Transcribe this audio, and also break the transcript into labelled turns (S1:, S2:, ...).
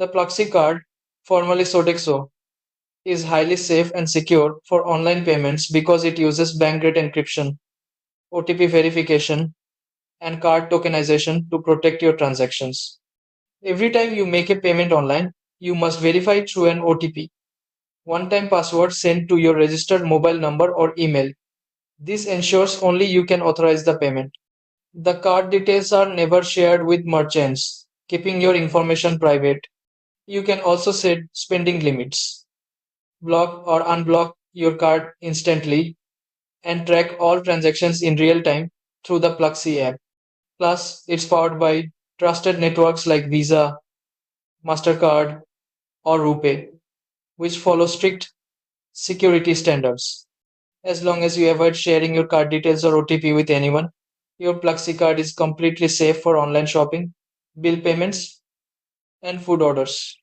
S1: The Pluxee card, formerly Sodexo, is highly safe and secure for online payments because it uses bank rate encryption, OTP verification, and card tokenization to protect your transactions. Every time you make a payment online, you must verify it through an OTP, one time password sent to your registered mobile number or email. This ensures only you can authorize the payment. The card details are never shared with merchants, keeping your information private. You can also set spending limits, block or unblock your card instantly, and track all transactions in real time through the Pluxee app. Plus, it's powered by trusted networks like Visa, MasterCard, or RuPay, which follow strict security standards. As long as you avoid sharing your card details or OTP with anyone, your Pluxee card is completely safe for online shopping, bill payments, and food orders.